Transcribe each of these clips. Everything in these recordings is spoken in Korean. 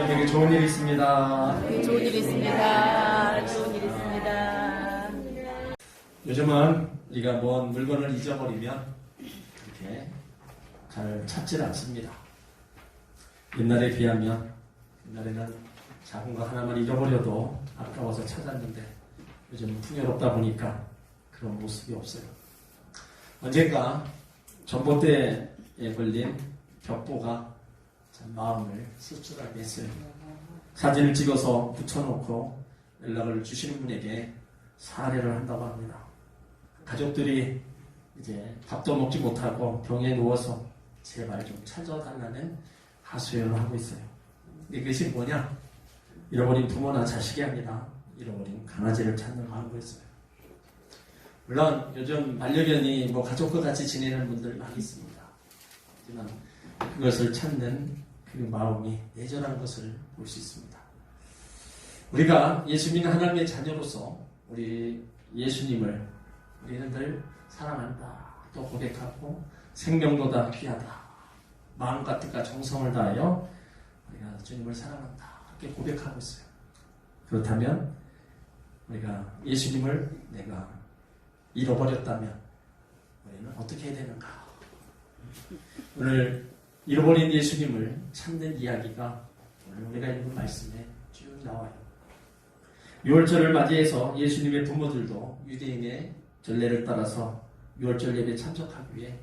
되게 좋은 일이 있습니다. 좋은 일 있습니다. 좋은 일 있습니다. 요즘은 우리가 뭔 물건을 잊어버리면 이렇게 잘 찾질 않습니다. 옛날에 비하면 옛날에는 작은 거 하나만 잃어버려도 아까워서 찾았는데 요즘은 풍요롭다 보니까 그런 모습이 없어요. 언젠가 전봇대에 걸린 벽보가 참 마음을 씁쓸하게 했어요. 사진을 찍어서 붙여놓고 연락을 주시는 분에게 사례를 한다고 합니다. 가족들이 이제 밥도 먹지 못하고 병에 누워서 제발 좀 찾아달라는 하소연을 하고 있어요. 이것이 뭐냐? 잃어버린 부모나 자식이 아니라 잃어버린 강아지를 찾는 거였어요. 물론 요즘 반려견이 가족과 같이 지내는 분들 많이 있습니다. 하지만 그것을 찾는 그 마음이 애절한 것을 볼 수 있습니다. 우리가 예수 믿는 하나님의 자녀로서 우리 예수님을 우리는 늘 사랑한다 또 고백하고 생명보다 귀하다 마음과 뜻과 정성을 다하여 우리가 주님을 사랑한다 이렇게 고백하고 있어요. 그렇다면 우리가 예수님을 내가 잃어버렸다면 우리는 어떻게 해야 되는가? 오늘 잃어버린 예수님을 찾는 이야기가 오늘 우리가 읽은 말씀에 쭉 나와요. 6월절을 맞이해서 예수님의 부모들도 유대인의 전례를 따라서 6월절 예배에 참석하기 위해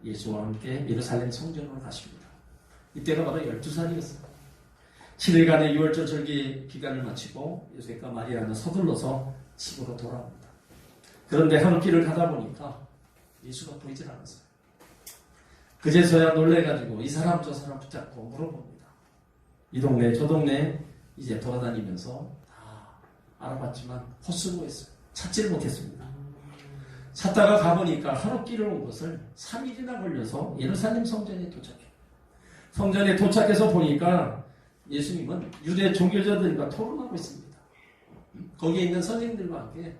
예수와 함께 예루살렘 성전으로 가십니다. 이때가 바로 12살이었어요. 7일간의 6월절 절기 기간을 마치고 요셉과 마리아는 서둘러서 집으로 돌아옵니다. 그런데 한 길을 가다 보니까 예수가 보이질 않았어요. 그제서야 놀래가지고 이 사람 저 사람 붙잡고 물어봅니다. 이 동네 저 동네 이제 돌아다니면서 다 알아봤지만 헛수고했어요. 찾지를 못했습니다. 찾다가 가보니까 하루 길을 온 것을 3일이나 걸려서 예루살렘 성전에 도착해요. 성전에 도착해서 보니까 예수님은 유대 종교자들과 토론하고 있습니다. 거기에 있는 선생님들과 함께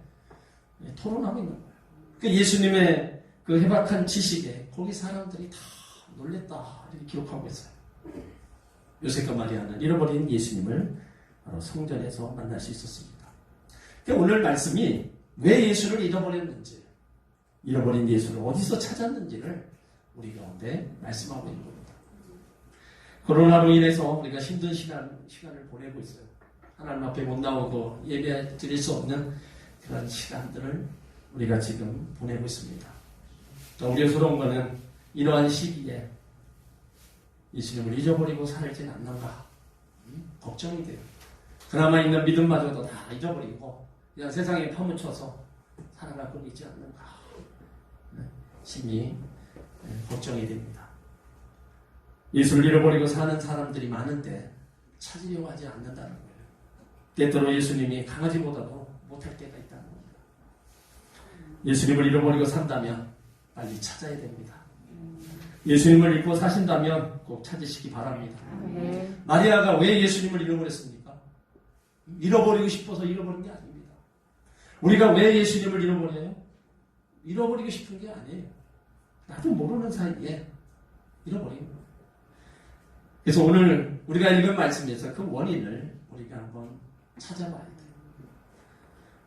토론하고 있는 거예요. 그 예수님의 그 해박한 지식에 거기 사람들이 다 놀랬다 이렇게 기록하고 있어요. 요셉과 마리아는 잃어버린 예수님을 바로 성전에서 만날 수 있었습니다. 그러니까 오늘 말씀이 왜 예수를 잃어버렸는지 잃어버린 예수를 어디서 찾았는지를 우리 가운데 말씀하고 있는 겁니다. 코로나로 인해서 우리가 힘든 시간을 보내고 있어요. 하나님 앞에 못 나오고 예배 드릴 수 없는 그런 시간들을 우리가 지금 보내고 있습니다. 우려스러운 것은 이러한 시기에 예수님을 잊어버리고 살진 않는가 걱정이 돼요. 그나마 있는 믿음마저도 다 잊어버리고 그냥 세상에 파묻혀서 살아가고 있지 않는가 심히 걱정이 됩니다. 예수를 잃어버리고 사는 사람들이 많은데 찾으려고 하지 않는다는 거예요. 때때로 예수님이 강아지보다도 못할 때가 있다는 겁니다. 예수님을 잃어버리고 산다면 빨리 찾아야 됩니다. 예수님을 잊고 사신다면 꼭 찾으시기 바랍니다. 마리아가 왜 예수님을 잃어버렸습니까? 잃어버리고 싶어서 잃어버린 게 아닙니다. 우리가 왜 예수님을 잃어버려요? 잃어버리고 싶은 게 아니에요. 나도 모르는 사이에 잃어버린 거예요. 그래서 오늘 우리가 읽은 말씀에서 그 원인을 우리가 한번 찾아봐야 돼요.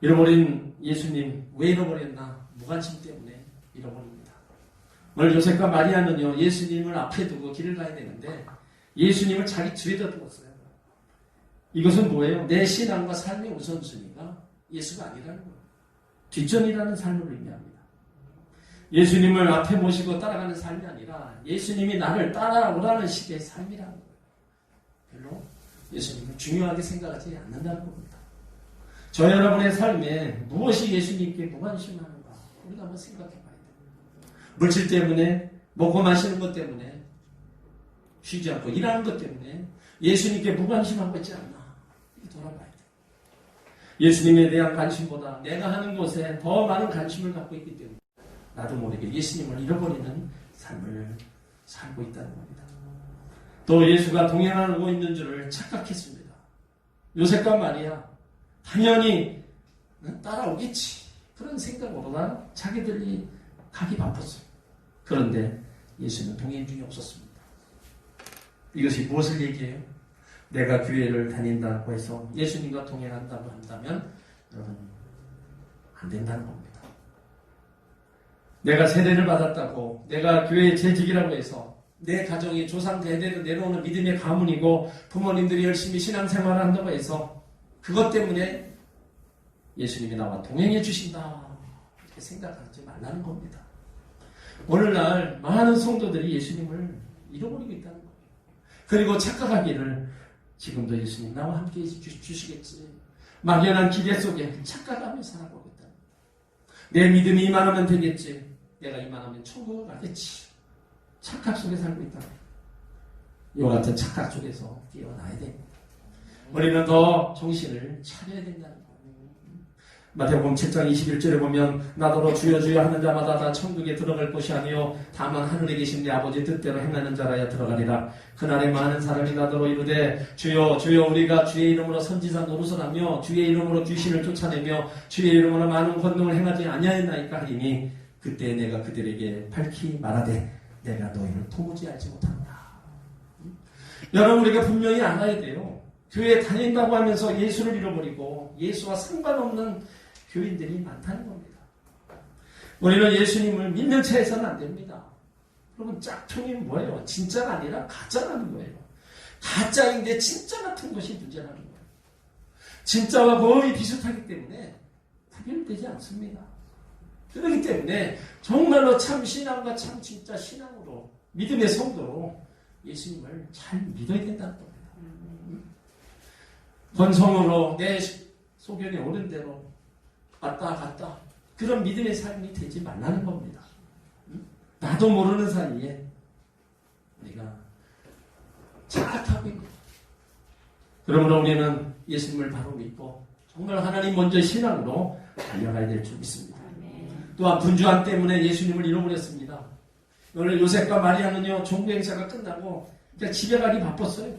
잃어버린 예수님 왜 잃어버렸나? 무관심 때문에 잃어버립니다. 오늘 요셉과 마리아는요 예수님을 앞에 두고 길을 가야 되는데 예수님을 자기 뒤에다 두었어요. 이것은 뭐예요? 내 신앙과 삶의 우선순위가 예수가 아니라는 거예요. 뒷전이라는 삶을 의미합니다. 예수님을 앞에 모시고 따라가는 삶이 아니라 예수님이 나를 따라오라는 식의 삶이라는 거예요. 별로 예수님을 중요하게 생각하지 않는다는 겁니다. 저 여러분의 삶에 무엇이 예수님께 무관심하는가 우리가 한번 생각해 봐야 돼요. 물질 때문에 먹고 마시는 것 때문에 쉬지 않고 일하는 것 때문에 예수님께 무관심한 거 있지 않나 이렇게 돌아봐야 돼요. 예수님에 대한 관심보다 내가 하는 것에 더 많은 관심을 갖고 있기 때문에 나도 모르게 예수님을 잃어버리는 삶을 살고 있다는 겁니다. 또 예수가 동행하고 있는 줄을 착각했습니다. 요셉과 마리아 당연히 따라오겠지 그런 생각으로만 자기들이 가기 바빴어요. 그런데 예수는 동행 중에 없었습니다. 이것이 무엇을 얘기해요? 내가 교회를 다닌다고 해서 예수님과 동행한다고 한다면 여러분 안 된다는 겁니다. 내가 세례를 받았다고 내가 교회의 재직이라고 해서 내 가정이 조상 대대로 내려오는 믿음의 가문이고 부모님들이 열심히 신앙생활을 한다고 해서 그것 때문에 예수님이 나와 동행해 주신다 이렇게 생각하지 말라는 겁니다. 오늘날 많은 성도들이 예수님을 잃어버리고 있다는 거예요. 그리고 착각하기를 지금도 예수님 나와 함께 주시겠지. 막연한 기대 속에 착각하며 살아보고 있다. 내 믿음이 이만하면 되겠지. 내가 이만하면 천국을 가겠지. 착각 속에 살고 있다. 이와 같은 착각 속에서 깨어나야 됩니다. 우리는 더 정신을 차려야 된다는 거예요. 마태복음 7장 21절에 보면 나더러 주여 주여 하는 자마다 다 천국에 들어갈 것이 아니요 다만 하늘에 계신 내 아버지 뜻대로 행하는 자라야 들어가리라. 그날에 많은 사람이 나더러 이르되 주여 주여 우리가 주의 이름으로 선지자 노릇을 하며 주의 이름으로 귀신을 쫓아내며 주의 이름으로 많은 권능을 행하지 아니하였나이까 하리니 그때 내가 그들에게 밝히 말하되 내가 너희를 도무지 알지 못한다. 여러분 우리가 분명히 알아야 돼요. 교회에 다닌다고 하면서 예수를 잃어버리고 예수와 상관없는 교인들이 많다는 겁니다. 우리는 예수님을 믿는 채 해서는 안 됩니다. 여러분 짝퉁이 뭐예요? 진짜가 아니라 가짜라는 거예요. 가짜인데 진짜 같은 것이 문제라는 거예요. 진짜와 거의 비슷하기 때문에 구별되지 않습니다. 그렇기 때문에 정말로 참 신앙과 참 진짜 신앙으로 믿음의 성도로 예수님을 잘 믿어야 된다는 겁니다. 건성으로 내 소견이 옳은 대로 왔다 갔다 그런 믿음의 삶이 되지 말라는 겁니다. 나도 모르는 사이에 우리가 착각하고 있는 그러므로 우리는 예수님을 바로 믿고 정말 하나님 먼저 신앙으로 달려가야 될 줄 믿습니다. 또한 분주함 때문에 예수님을 잃어버렸습니다. 오늘 요셉과 마리아는요 종부 행사가 끝나고 그냥 집에 가기 바빴어요.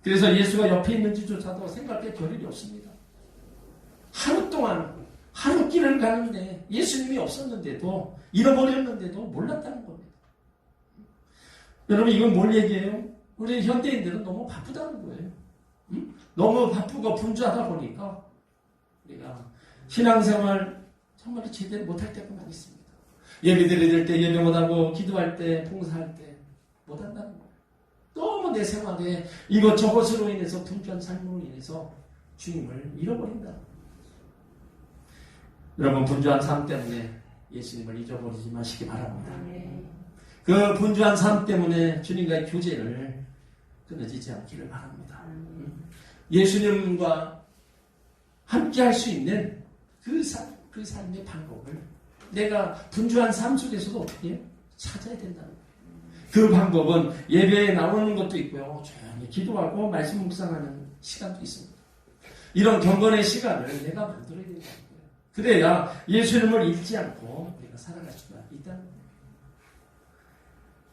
그래서 예수가 옆에 있는지조차도 생각할 겨를이 없습니다. 하루 동안 하루 길을 가는데 예수님이 없었는데도 잃어버렸는데도 몰랐다는 겁니다. 여러분 이건 뭘 얘기해요? 우리 현대인들은 너무 바쁘다는 거예요. 너무 바쁘고 분주하다 보니까 우리가 신앙생활 정말 제대로 못할 때가 많이 있습니다. 예배 드릴 때 예배 못하고 기도할 때 봉사할 때 못한다는 거예요. 너무 내 생활에 이것저것으로 인해서 분주한 삶으로 인해서 주님을 잃어버린다. 여러분 분주한 삶 때문에 예수님을 잊어버리지 마시기 바랍니다. 그 분주한 삶 때문에 주님과의 교제를 끊어지지 않기를 바랍니다. 예수님과 함께 할 수 있는 그 삶의 방법을 내가 분주한 삶 속에서도 어떻게 해요? 찾아야 된다는 거예요. 그 방법은 예배에 나오는 것도 있고요. 조용히 기도하고 말씀 묵상하는 시간도 있습니다. 이런 경건의 시간을 내가 만들어야 된다는 거예요. 그래야 예수님을 잊지 않고 우리가 살아갈 수가 있다는 거예요.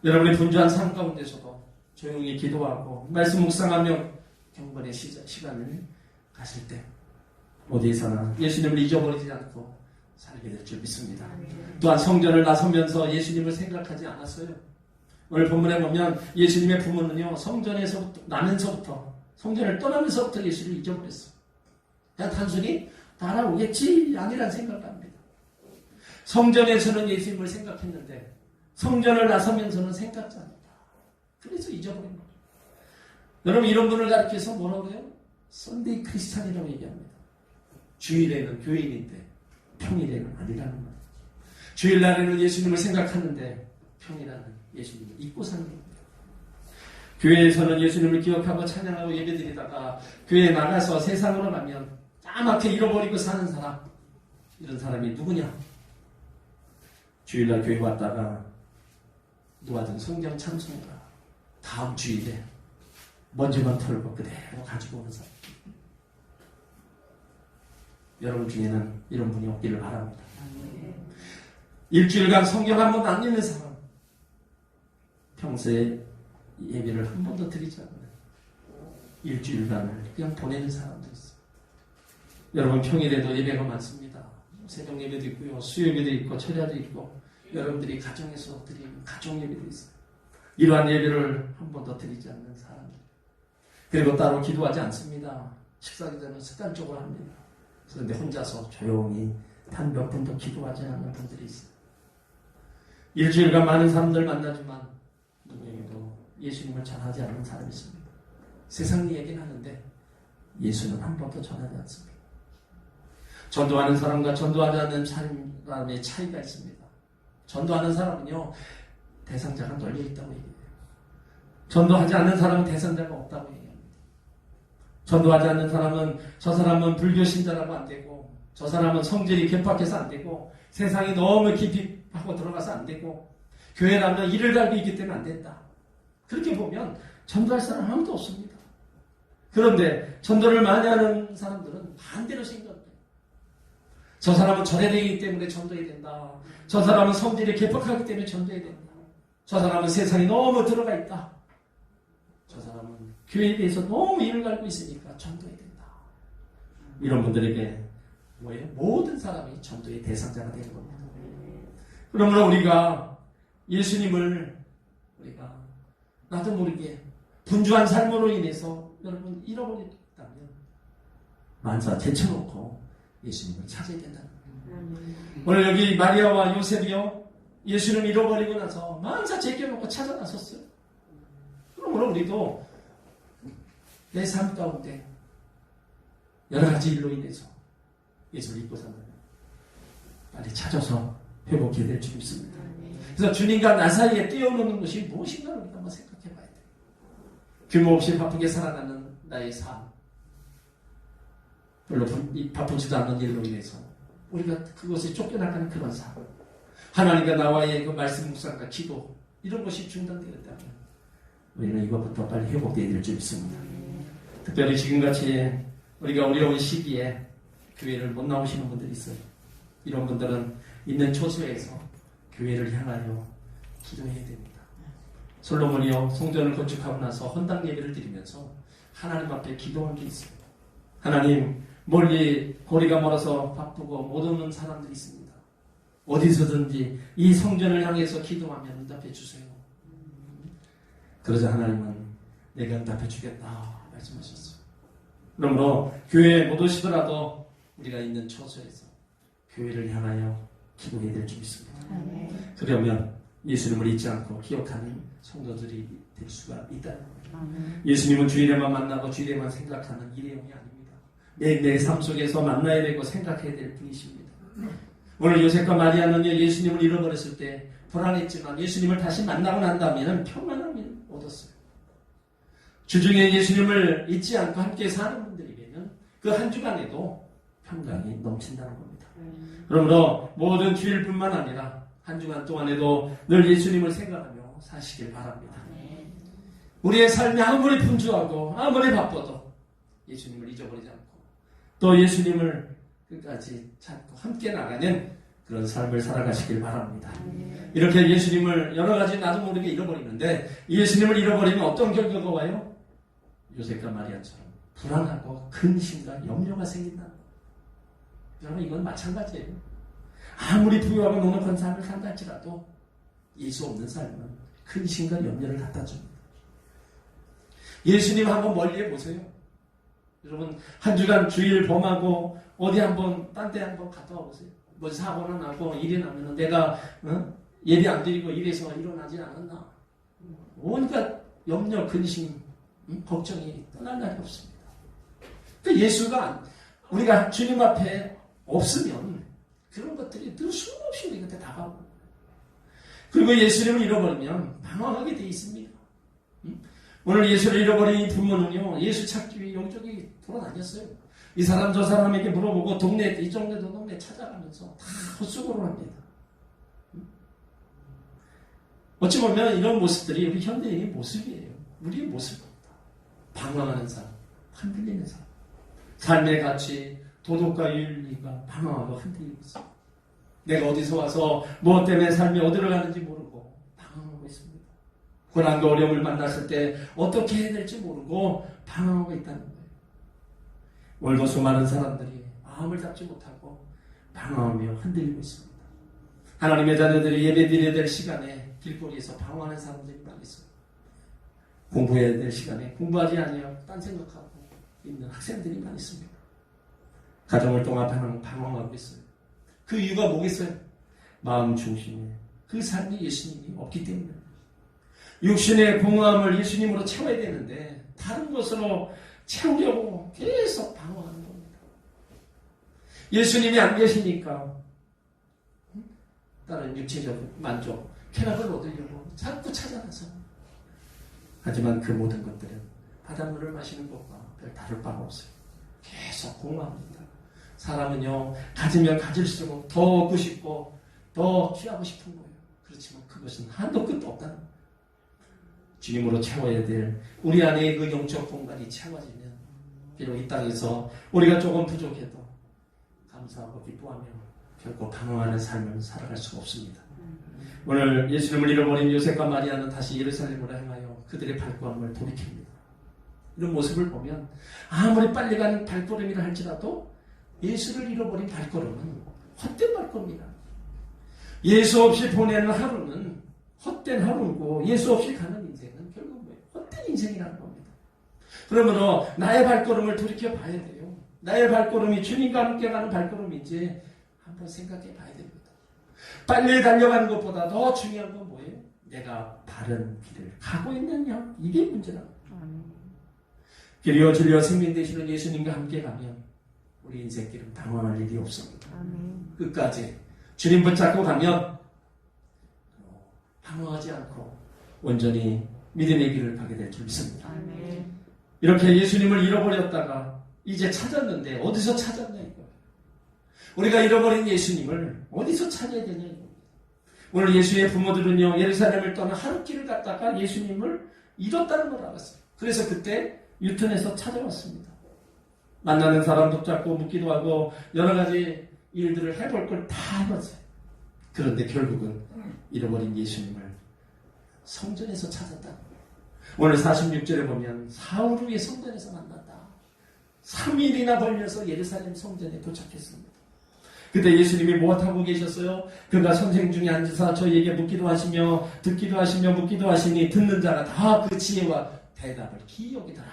여러분의 분주한 삶 가운데서도 조용히 기도하고 말씀 묵상하며 경건의 시간을 가실 때 어디에서나 예수님을 잊어버리지 않고 살게 될 줄 믿습니다. 또한 성전을 나서면서 예수님을 생각하지 않았어요. 오늘 본문에 보면 예수님의 부모는요 성전에서부터 나면서부터 성전을 떠나면서부터 예수를 잊어버렸어요. 그냥 단순히 따라오겠지 아니란 생각을 합니다. 성전에서는 예수님을 생각했는데 성전을 나서면서는 생각지 않았다. 그래서 잊어버린 거예요. 여러분 이런 분을 가르쳐서 뭐라고 해요? 썬데이 크리스찬이라고 얘기합니다. 주일에는 교인인데 평일에는 아니라는 거예요. 주일날에는 예수님을 생각하는데 평일에는 예수님을 잊고 사는 겁니다. 교회에서는 예수님을 기억하고 찬양하고 예배드리다가 교회에 나가서 세상으로 가면 까맣게 잃어버리고 사는 사람, 이런 사람이 누구냐? 주일날 교회 왔다가 놓아둔 성경 찬송가 다음 주일에 먼지만 털고 그대로 가지고 오는 사람. 여러분 중에는 이런 분이 없기를 바랍니다. 일주일간 성경 한 번도 안 읽는 사람, 평소에 예배를 한 번도 드리지 않는 일주일간을 그냥 보내는 사람도 있어요. 여러분 평일에도 예배가 많습니다. 새벽 예배도 있고요, 수요 예배도 있고, 철야도 있고, 여러분들이 가정에서 드리는 가정 예배도 있어요. 이러한 예배를 한 번도 드리지 않는 사람들. 그리고 따로 기도하지 않습니다. 식사하기 전에 습관적으로 합니다. 그런데 혼자서 조용히 단 몇 분도 기도하지 않는 분들이 있어요. 일주일간 많은 사람들 만나지만 분명히도 예수님을 전하지 않는 사람이 있습니다. 세상 얘기는 하는데 예수는 한 번도 전하지 않습니다. 전도하는 사람과 전도하지 않는 사람의 차이가 있습니다. 전도하는 사람은요, 대상자가 널려 있다고 얘기해요. 전도하지 않는 사람은 대상자가 없다고 얘기합니다. 전도하지 않는 사람은 저 사람은 불교 신자라고 안 되고, 저 사람은 성질이 괴팍해서 안 되고, 세상이 너무 깊이 하고 들어가서 안 되고, 교회라면 이를 갈고 있기 때문에 안 된다. 그렇게 보면 전도할 사람 아무도 없습니다. 그런데 전도를 많이 하는 사람들은 반대로 생각해요. 저 사람은 절해되기 때문에 전도해야 된다. 저 사람은 성질이 괴팍하기 때문에 전도해야 된다. 저 사람은 세상이 너무 들어가 있다. 저 사람은 교회에 대해서 너무 이를 갈고 있으니까 전도해야 된다. 이런 분들에게 뭐예요? 모든 사람이 전도의 대상자가 되는 겁니다. 그러므로 우리가 예수님을 우리가 나도 모르게 분주한 삶으로 인해서 여러분 잃어버렸다면 만사 제쳐놓고 예수님을 찾아야 된다는 거예요. 오늘 여기 마리아와 요셉이요, 예수님 잃어버리고 나서 만사 제껴놓고 찾아 나섰어요. 그러므로 우리도 내 삶 가운데 여러 가지 일로 인해서 예수를 잊고 산다면 빨리 찾아서 회복해야 될 줄 믿습니다. 그래서 주님과 나 사이에 뛰어노는 것이 무엇인가를 우리가 한번 생각해 봐야 돼요. 규모 없이 바쁘게 살아가는 나의 삶, 별로 바쁘지도 않는 일로 인해서 우리가 그것에 쫓겨나가는 그런 삶, 하나님과 나와의 그 말씀 묵상과 기도, 이런 것이 중단되었다면 우리는 이것부터 빨리 회복되어야 될 줄 믿습니다. 특별히 지금같이 우리가 어려운 시기에 교회를 못 나오시는 분들이 있어요. 이런 분들은 있는 처소에서 교회를 향하여 기도해야 됩니다. 솔로몬이요, 성전을 건축하고 나서 헌당 예배를 드리면서 하나님 앞에 기도한 게 있어요. 하나님, 멀리 거리가 멀어서 바쁘고 못 오는 사람들이 있습니다. 어디서든지 이 성전을 향해서 기도하면 응답해 주세요. 그러자 하나님은 내가 응답해 주겠다 말씀하셨어요. 그러므로 교회에 못 오시더라도 우리가 있는 처소에서 교회를 향하여 기도해야 될 줄 믿습니다. 그러면 예수님을 잊지 않고 기억하는 성도들이 될 수가 있다는 거예요. 예수님은 주일에만 만나고 주일에만 생각하는 일회용이 아닙니다. 내 삶 속에서 만나야 되고 생각해야 될 분이십니다. 오늘 요셉과 마리아는요, 예수님을 잃어버렸을 때 불안했지만 예수님을 다시 만나고 난 다음에는 평안함을 얻었어요. 주중에 예수님을 잊지 않고 함께 사는 분들에게는 그 한 주간에도 평강이 넘친다는 겁니다. 그러므로 모든 주일뿐만 아니라 한 주간 동안에도 늘 예수님을 생각하며 사시길 바랍니다. 우리의 삶이 아무리 분주하고 아무리 바빠도 예수님을 잊어버리지 않고 또 예수님을 끝까지 찾고 함께 나가는 그런 삶을 살아가시길 바랍니다. 이렇게 예수님을 여러 가지 나도 모르게 잃어버리는데 예수님을 잃어버리면 어떤 결과가 와요? 요셉과 마리아처럼 불안하고 근심과 염려가 생긴다는 거예요. 여러분, 이건 마찬가지예요. 아무리 부유하고 넉넉한 삶을 산다 할지라도 예수 없는 삶은 근심과 염려를 갖다 줍니다. 예수님 한번 멀리 해보세요. 여러분, 한 주간 주일 범하고 어디 한번 딴 데 한번 갔다 와보세요. 뭐 사고나 나고 일이 나면 내가 예배 안 드리고 일해서 일어나지 않았나. 온갖 염려, 근심, 걱정이 떠날 날이 없습니다. 그러니까 예수가 우리가 주님 앞에 없으면 그런 것들이 늘 수없이 우리 곁에 다가오고, 그리고 예수님을 잃어버리면 방황하게 돼 있습니다. 오늘 예수를 잃어버린 이 부모는요, 예수 찾기 위해 여기저기 돌아다녔어요. 이 사람 저 사람에게 물어보고 동네, 이 동네 저 동네 찾아가면서 다 헛수고를 합니다. 어찌 보면 이런 모습들이 우리 현대인의 모습이에요. 우리의 모습입니다. 방황하는 삶, 흔들리는 삶, 삶의 가치, 도덕과 윤리가 방황하고 흔들리고 있어요. 내가 어디서 와서 무엇 때문에 삶이 어디로 가는지 모르고 방황하고 있습니다. 고난과 어려움을 만났을 때 어떻게 해야 될지 모르고 방황하고 있다는 거예요. 오늘도 수많은 사람들이 마음을 잡지 못하고 방황하며 흔들리고 있습니다. 하나님의 자녀들이 예배드려야 될 시간에 길거리에서 방황하는 사람들이 많이 있어요. 공부해야 될 시간에 공부하지 아니하고 딴 생각하고 있는 학생들이 많이 있습니다. 가정을 통해 방황하고 있어요. 그 이유가 뭐겠어요? 마음 중심에 그 삶이 예수님이 없기 때문에 육신의 공허함을 예수님으로 채워야 되는데 다른 것으로 채우려고 계속 방황하는 겁니다. 예수님이 안 계시니까 다른 육체적 만족, 쾌락을 얻으려고 자꾸 찾아가서 하지만 그 모든 것들은 바닷물을 마시는 것과 별 다를 바가 없어요. 계속 공허합니다. 사람은요 가지면 가질수록 더 얻고 싶고 더 취하고 싶은 거예요. 그렇지만 그것은 한도 끝도 없다는 거예요. 주님으로 채워야 될 우리 안에 그 영적 공간이 채워지면 비록 이 땅에서 우리가 조금 부족해도 감사하고 기뻐하며 결코 방황하는 삶을 살아갈 수가 없습니다. 오늘 예수님을 잃어버린 요셉과 마리아는 다시 예루살렘으로 향하여 그들의 발걸음을 돌이킵니다. 이런 모습을 보면 아무리 빨리 가는 발걸음이라 할지라도 예수를 잃어버린 발걸음은 헛된 발걸음이다. 예수 없이 보내는 하루는 헛된 하루고 예수 없이 가는 인생은 결국 뭐예요? 헛된 인생이라는 겁니다. 그러므로 나의 발걸음을 돌이켜 봐야 돼요. 나의 발걸음이 주님과 함께 가는 발걸음인지 한번 생각해 봐야 됩니다. 빨리 달려가는 것보다 더 중요한 건 뭐예요? 내가 바른 길을 가고 있느냐? 이게 문제다. 길이요 진리요 생명 되시는 예수님과 함께 가면 우리 인생길은 방황할 일이 없습니다. 끝까지 주님 붙잡고 가면 방황하지 않고 온전히 믿음의 길을 가게 될 줄 믿습니다. 이렇게 예수님을 잃어버렸다가 이제 찾았는데 어디서 찾았냐 이거예요. 우리가 잃어버린 예수님을 어디서 찾아야 되냐 이겁니다. 오늘 예수의 부모들은요 예루살렘을 떠나 하룻길을 갔다가 예수님을 잃었다는 걸 알았어요. 그래서 그때 유턴해서 찾아왔습니다. 만나는 사람 붙잡고 묻기도 하고 여러 가지 일들을 해볼 걸 다 해봤어요. 그런데 결국은 잃어버린 예수님을 성전에서 찾았다. 오늘 46절에 보면 사흘 후에 성전에서 만났다. 3일이나 걸려서 예루살렘 성전에 도착했습니다. 그때 예수님이 무엇하고 계셨어요? 그가 선생 중에 앉으사 저희에게 묻기도 하시며 듣기도 하시며 묻기도 하시니 듣는 자가 다 그 지혜와 대답을 기억이더라.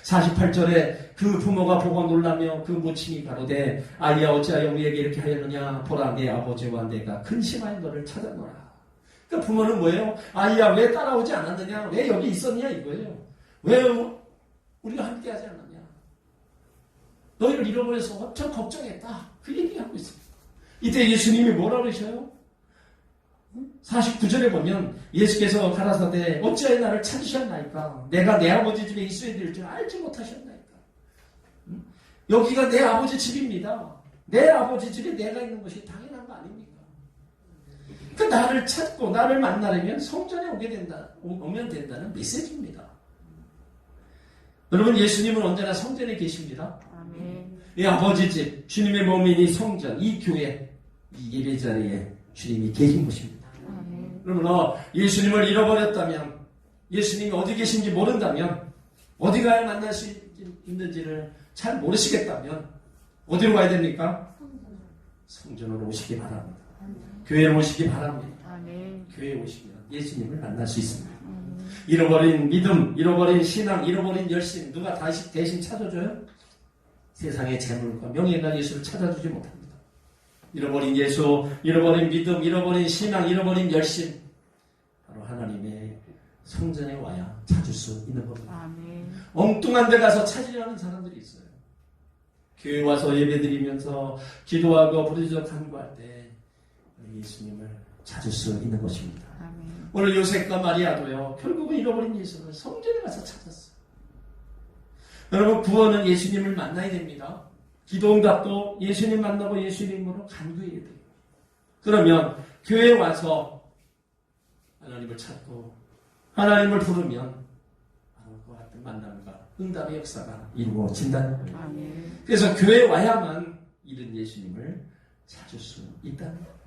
48절에 그 부모가 보고 놀라며 그 모친이 가로되 아이야 어찌하여 우리에게 이렇게 하였느냐 보라 내 아버지와 내가 근심하여 너를 찾아노라. 그러니까 부모는 뭐예요? 아이야 왜 따라오지 않았느냐? 왜 여기 있었냐 이거예요. 왜 우리가 함께 하지 않았냐? 너희를 잃어버려서 엄청 걱정했다. 그 얘기하고 있습니다. 이때 예수님이 뭐라고 그러셔요? 49절에 보면 예수께서 가라사대 어찌하여 나를 찾으셨나이까? 내가 내 아버지 집에 있어야 될 줄 알지 못하셨나이까? 여기가 내 아버지 집입니다. 내 아버지 집에 내가 있는 것이 당연한 거 아닙니까? 그 나를 찾고 나를 만나려면 성전에 오면 된다는 메시지입니다. 여러분 예수님은 언제나 성전에 계십니다. 이 아버지 집, 주님의 몸인 이 성전, 이 교회, 이 예배 자리에 주님이 계신 곳입니다. 그러므로 예수님을 잃어버렸다면, 예수님이 어디 계신지 모른다면, 어디 가야 만날 수 있는지를 잘 모르시겠다면, 어디로 가야 됩니까? 성전으로 오시기 바랍니다. 교회에 오시기 바랍니다. 교회에 오시면 예수님을 만날 수 있습니다. 잃어버린 믿음, 잃어버린 신앙, 잃어버린 열심, 누가 다시 대신 찾아줘요? 세상의 재물과 명예가 예수를 찾아주지 못합니다. 잃어버린 예수, 잃어버린 믿음, 잃어버린 신앙, 잃어버린 열심, 바로 하나님의 성전에 와야 찾을 수 있는 겁니다. 엉뚱한 데 가서 찾으려는 사람들이 있어요. 교회 와서 예배드리면서 기도하고 부르짖어 간구할 때 예수님을 찾을 수 있는 것입니다. 오늘 요셉과 마리아도요 결국은 잃어버린 예수를 성전에 가서 찾았어요. 여러분 구원은 예수님을 만나야 됩니다. 기도응답도 예수님 만나고 예수님으로 간구해야 돼요. 그러면 교회에 와서 하나님을 찾고 하나님을 부르면 바로 그와 같은 만남과 응답의 역사가 이루어진다는 거예요. 그래서 교회에 와야만 이런 예수님을 찾을 수 있다는 거예요.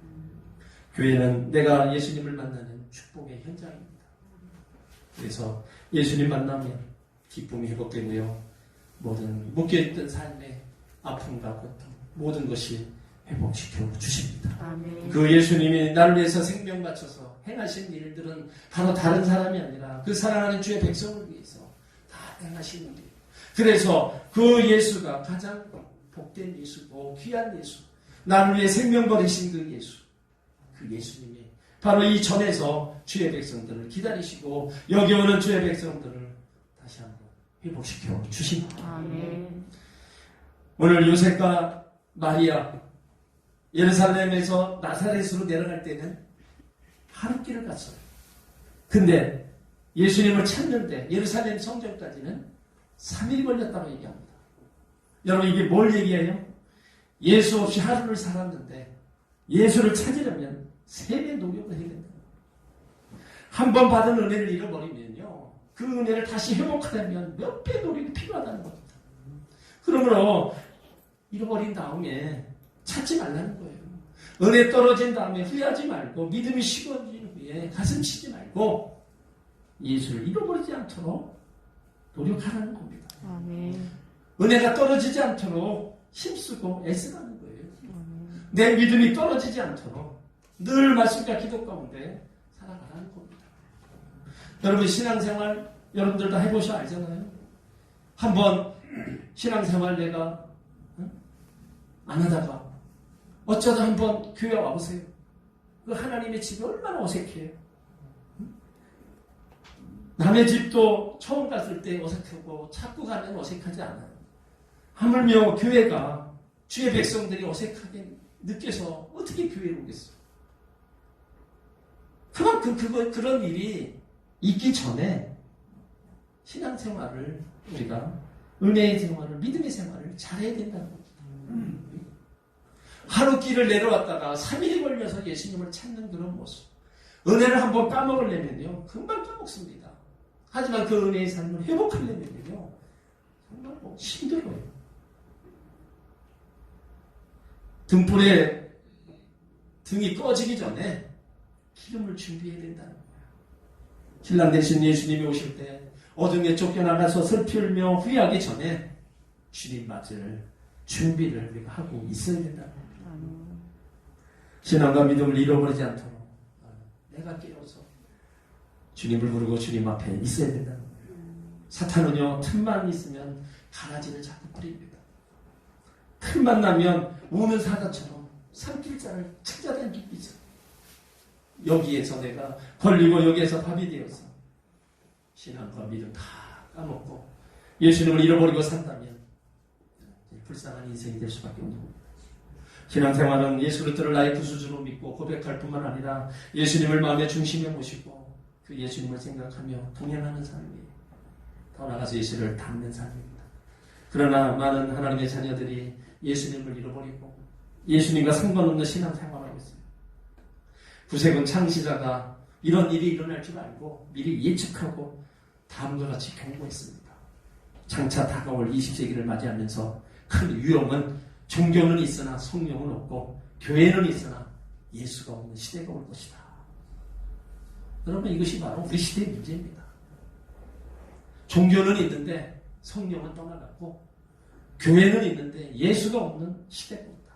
교회는 내가 예수님을 만나는 축복의 현장입니다. 그래서 예수님 만나면 기쁨이 회복되고요. 모든 묶여있던 삶의 아픔과 고통 모든 것이 회복시켜 주십니다. 아멘. 그 예수님이 나를 위해서 생명 바쳐서 행하신 일들은 바로 다른 사람이 아니라 그 사랑하는 주의 백성을 위해서 다 행하신 일이에요. 그래서 그 예수가 가장 복된 예수고 귀한 예수, 나를 위해 생명 버리신 그 예수, 그 예수님이 바로 이 전에서 주의 백성들을 기다리시고 여기 오는 주의 백성들을 다시 한번 회복시켜 주십니다. 아멘. 오늘 요셉과 마리아 예루살렘에서 나사렛으로 내려갈 때는 하룻길을 갔어요. 근데 예수님을 찾는데 예루살렘 성전까지는 3일이 걸렸다고 얘기합니다. 여러분 이게 뭘 얘기해요? 예수 없이 하루를 살았는데 예수를 찾으려면 3배 노력을 해야 된다. 한 번 받은 은혜를 잃어버리면요, 그 은혜를 다시 회복하려면 몇 배 노력이 필요하다는 겁니다. 그러므로 잃어버린 다음에 찾지 말라는 거예요. 은혜 떨어진 다음에 후회하지 말고 믿음이 식어진 후에 가슴 치지 말고 예수를 잃어버리지 않도록 노력하라는 겁니다. 아멘. 은혜가 떨어지지 않도록 힘쓰고 애쓰라는 거예요. 내 믿음이 떨어지지 않도록 늘 말씀과 기도 가운데 살아가라는 겁니다. 여러분 신앙생활 여러분들 다 해보셔 알잖아요. 한번 신앙생활 내가 안 하다가 어쩌다 한번 교회 와보세요. 그 하나님의 집이 얼마나 어색해요. 남의 집도 처음 갔을 때 어색하고 자꾸 가면 어색하지 않아요. 하물며 교회가 주의 백성들이 어색하게 느껴서 어떻게 교회에 오겠어요? 그만큼 그런 일이 있기 전에 신앙생활을 우리가 은혜의 생활을 믿음의 생활을 잘해야 된다는 겁니다. 하루 길을 내려왔다가 3일이 걸려서 예수님을 찾는 그런 모습. 은혜를 한번 까먹으려면요 금방 까먹습니다. 하지만 그 은혜의 삶을 회복하려면요 정말 힘들어요. 등불에 등이 꺼지기 전에 기름을 준비해야 된다는 거예요. 신랑 대신 예수님이 오실 때 어둠에 쫓겨나가서 슬피 울며 후회하기 전에 주님 맞을 준비를 우리가 하고 있어야 된다는 겁니다. 신앙과 믿음을 잃어버리지 않도록 내가 깨어서 주님을 부르고 주님 앞에 있어야 된다는 거예요. 사탄은요 틈만 있으면 가라지를 자꾸 뿌립니다. 틈만 나면 우는 사자처럼 산길자를 찾아다니고 있어요. 여기에서 내가 걸리고 여기에서 밥이 되어서 신앙과 믿음 다 까먹고 예수님을 잃어버리고 산다면 불쌍한 인생이 될 수밖에 없는 겁니다. 신앙생활은 예수 그리스도를 나의 구주로 믿고 고백할 뿐만 아니라 예수님을 마음의 중심에 모시고 그 예수님을 생각하며 동행하는 삶이에요. 더 나아가서 예수를 닮는 삶입니다. 그러나 많은 하나님의 자녀들이 예수님을 잃어버리고 예수님과 상관없는 신앙생활을 하고 있어요. 구세군 창시자가 이런 일이 일어날 줄 알고 미리 예측하고 다음과 같이 경고했습니다. 장차 다가올 20세기를 맞이하면서 큰 위험은 종교는 있으나 성령은 없고 교회는 있으나 예수가 없는 시대가 올 것이다. 여러분 이것이 바로 우리 시대의 문제입니다. 종교는 있는데 성령은 떠나갔고 교회는 있는데 예수가 없는 시대가 온다.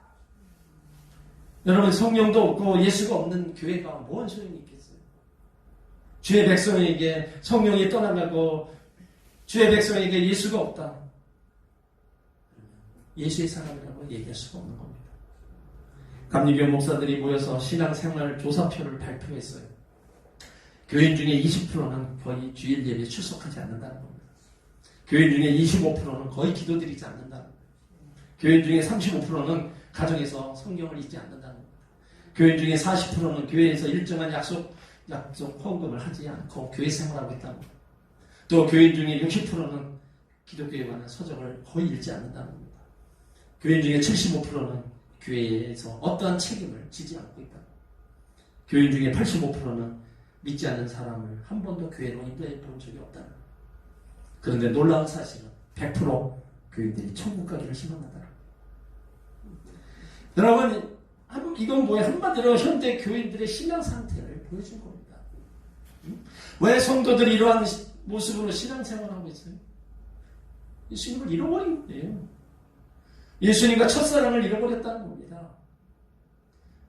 여러분 성령도 없고 예수가 없는 교회가 뭔 소용이 있겠어요? 주의 백성에게 성령이 떠나가고 주의 백성에게 예수가 없다. 예수의 사람이라고 얘기할 수가 없는 겁니다. 감리교 목사들이 모여서 신앙생활 조사표를 발표했어요. 교인 중에 20%는 거의 주일 예배에 출석하지 않는다는 겁니다. 교인 중에 25%는 거의 기도드리지 않는다는 겁니다. 교인 중에 35%는 가정에서 성경을 읽지 않는다는 겁니다. 교인 중에 40%는 교회에서 일정한 약속 헌금을 하지 않고 교회 생활하고 있다는 겁니다. 또 교인 중에 60%는 기독교에 관한 서적을 거의 읽지 않는다는 겁니다. 교인 중에 75%는 교회에서 어떠한 책임을 지지 않고 있다. 교인 중에 85%는 믿지 않는 사람을 한 번도 교회로 인도해 본 적이 없다. 그런데 놀라운 사실은 100% 교인들이 천국 가기를 희망한다. 여러분, 이건 뭐예요? 한마디로 현대 교인들의 신앙 상태를 보여준 겁니다. 왜 성도들이 이러한 모습으로 신앙생활하고 있어요? 예수님을 잃어버린 거예요. 예수님과 첫사랑을 잃어버렸다는 겁니다.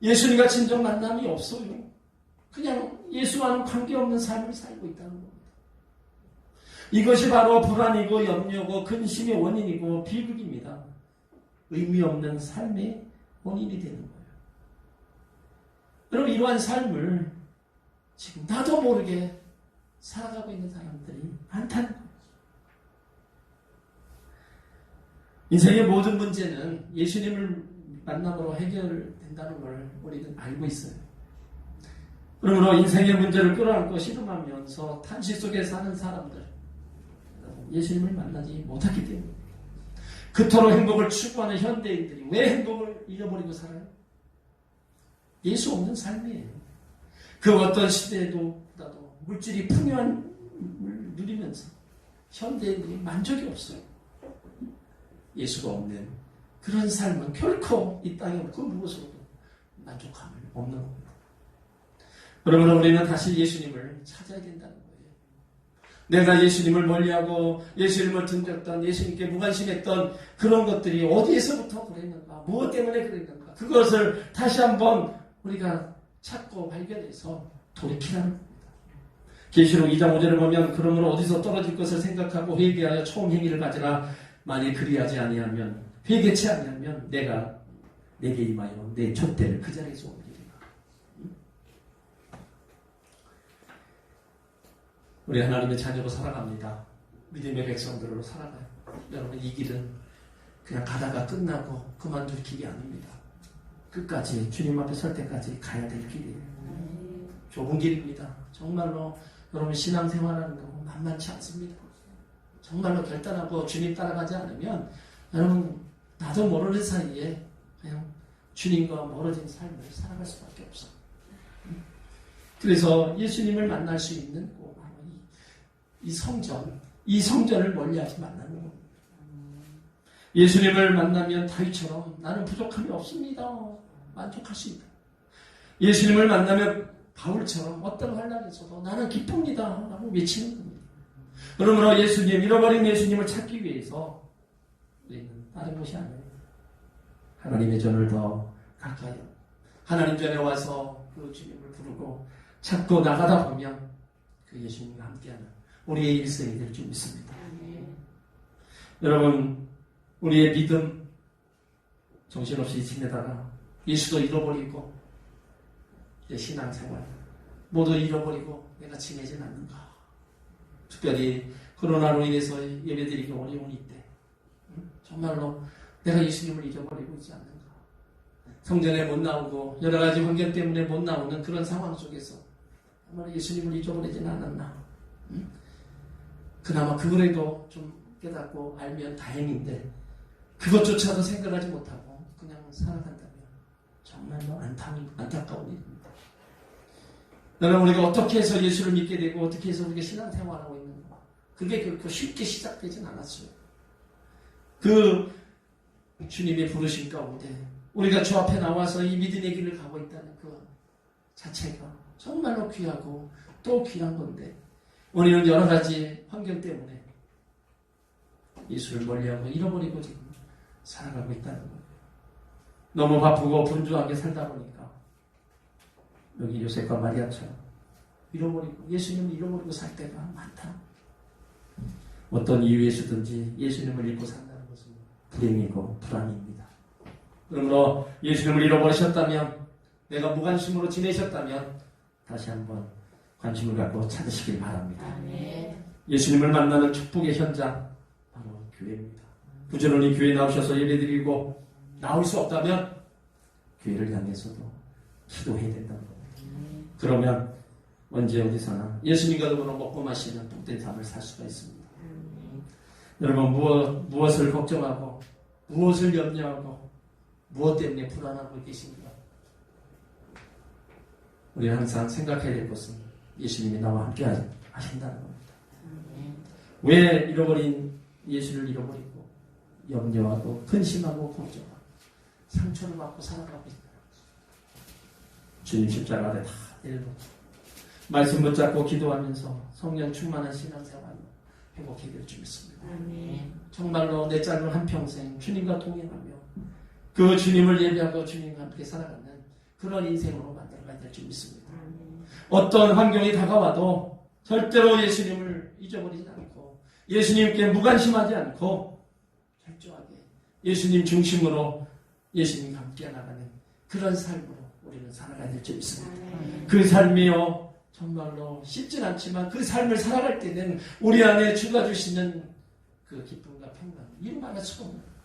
예수님과 진정 만남이 없어요. 그냥 예수와는 관계없는 삶을 살고 있다는 겁니다. 이것이 바로 불안이고 염려고 근심의 원인이고 비극입니다. 의미 없는 삶의 원인이 되는 거예요. 여러분, 이러한 삶을 지금 나도 모르게 살아가고 있는 사람들이 많다는 거예요. 인생의 모든 문제는 예수님을 만남으로 해결된다는 걸 우리는 알고 있어요. 그러므로 인생의 문제를 끌어안고 씨름하면서 탄식 속에 사는 사람들, 예수님을 만나지 못했기 때문에 그토록 행복을 추구하는 현대인들이 왜 행복을 잃어버리고 살아요? 예수 없는 삶이에요. 그 어떤 시대에도 물질이 풍요한 누리면서 현대인들이 만족이 없어요. 예수가 없는 그런 삶은 결코 이 땅에 그 무엇으로도 만족함을 없는 겁니다. 그러므로 우리는 다시 예수님을 찾아야 된다는 거예요. 내가 예수님을 멀리하고 예수님을 등졌던, 예수님께 무관심했던 그런 것들이 어디에서부터 그랬는가, 무엇 때문에 그랬는가, 그것을 다시 한번 우리가 찾고 발견해서 돌이키라는 겁니다. 계시록 2장 5절을 보면 그러므로 어디서 떨어질 것을 생각하고 회개하여 처음 행위를 가지라. 만일 그리하지 아니하면, 회개치 아니하면 내가 내게 임하여 내 촛대를 그 자리에서 옮기리라. 우리 하나님의 자녀로 살아갑니다. 믿음의 백성들로 살아가요. 여러분, 이 길은 그냥 가다가 끝나고 그만둘 길이 아닙니다. 끝까지 주님 앞에 설 때까지 가야 될 길이에요. 좁은 길입니다. 정말로 여러분, 신앙생활하는 거 만만치 않습니다. 정말로 결단하고 주님 따라가지 않으면 여러분, 나도 모르는 사이에 그냥 주님과 멀어진 삶을 살아갈 수밖에 없어요. 그래서 예수님을 만날 수 있는 이 성전을 멀리하지 말라는 겁니다. 예수님을 만나면 다윗처럼 나는 부족함이 없습니다. 만족할 수 있다. 예수님을 만나면 바울처럼 어떤 환난에서도 나는 기쁩니다. 라고 외치는 겁니다. 그러므로 잃어버린 예수님을 찾기 위해서 우리는 다른 것이 아니에요. 하나님의 전을 더 가까이 하나님 전에 와서 그 주님을 부르고 찾고 나가다 보면 그 예수님과 함께하는 우리의 일생이 될 줄 믿습니다. 여러분, 우리의 믿음 정신없이 지내다가 예수도 잃어버리고 이제 신앙생활 모두 잃어버리고 내가 지내진 않는가. 특별히 코로나로 인해서 예배드리기 어려운 이때 정말로 내가 예수님을 잊어버리고 있지 않는가. 성전에 못 나오고 여러 가지 환경 때문에 못 나오는 그런 상황 속에서 정말 예수님을 잊어버리지는 않았나. 그나마 그거라도 좀 깨닫고 알면 다행인데 그것조차도 생각하지 못하고 그냥 살아간다면 정말로 안타까운 일입니다. 여러분, 우리가 어떻게 해서 예수를 믿게 되고 어떻게 해서 우리가 신앙생활하고 있는가, 그게 결코 쉽게 시작되진 않았어요. 그 주님의 부르심 가운데 우리가 주 앞에 나와서 이 믿음의 길을 가고 있다는 그 자체가 정말로 귀하고 또 귀한 건데 우리는 여러 가지 환경 때문에 예수를 멀리하고 잃어버리고 지금 살아가고 있다는 거예요. 너무 바쁘고 분주하게 살다 보니까 여기 요셉과 마리아처럼 예수님을 잃어버리고 살 때가 많다. 어떤 이유에서든지 예수님을 잃고 산다는 것은 불행이고 불안입니다. 그러므로 예수님을 잃어버리셨다면, 내가 무관심으로 지내셨다면 다시 한번 관심을 갖고 찾으시길 바랍니다. 예수님을 만나는 축복의 현장 바로 교회입니다. 부지런히 교회에 나오셔서 예배드리고 나올 수 없다면 교회를 향해서도 기도해야 된다는 겁니다. 그러면 언제 어디서나 예수님과 더불어 먹고 마시는 복된 삶을 살 수가 있습니다. 여러분, 무엇을 걱정하고 무엇을 염려하고 무엇 때문에 불안하고 계십니까? 우리는 항상 생각해야 될 것은 예수님이 나와 함께 하신다는 겁니다. 왜 예수를 잃어버리고 염려하고 근심하고 걱정하고 상처를 받고 살아가고 있다. 주님 십자가 아래 다 내려놓고 말씀 붙잡고 기도하면서 성령 충만한 신앙생활로 행복하게 될 줄 믿습니다. 정말로 내 짧은 한평생 주님과 동행하며 그 주님을 예배하고 주님과 함께 살아가는 그런 인생으로 만들어가야 될 줄 믿습니다. 어떤 환경이 다가와도 절대로 예수님을 잊어버리지 않고 예수님께 무관심하지 않고 철저하게 예수님 중심으로 예수님과 함께 나가는 그런 삶으로 우리는 살아가야 될 줄 믿습니다. 그 삶이요 정말로 쉽진 않지만 그 삶을 살아갈 때는 우리 안에 주가 주시는 그 기쁨과 평강 이루 말할 수가 없는 거예요.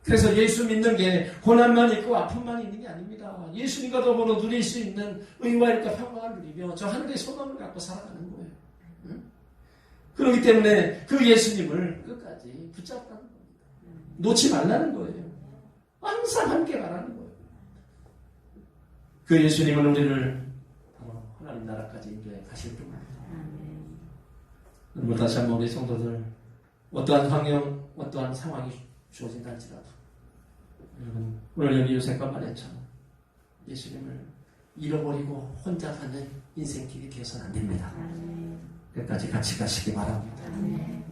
그래서 예수 믿는 게 고난만 있고 아픔만 있는 게 아닙니다. 예수님과 더불어 누릴 수 있는 의와일과 평강을 누리며 저 하늘의 소망을 갖고 살아가는 거예요. 응? 그렇기 때문에 그 예수님을 끝까지 붙잡라는 겁니다. 놓지 말라는 거예요. 항상 함께 가라는 거예요. 그 예수님은 우리를 바로 하나님 나라까지 인도해 가실 겁니다. 여러분 다시 한번 우리 성도들 어떠한 환경, 어떠한 상황이 주어진다 할지라도 여러분 오늘 여기 요셉과 마리아처럼 예수님을 잃어버리고 혼자 가는 인생길이 되어서는 안 됩니다. 끝까지 같이 가시기 바랍니다.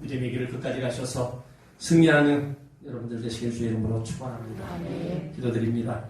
믿음의 길을 끝까지 가셔서 승리하는 여러분들 되시길 주의 이름으로 축원합니다. 기도드립니다.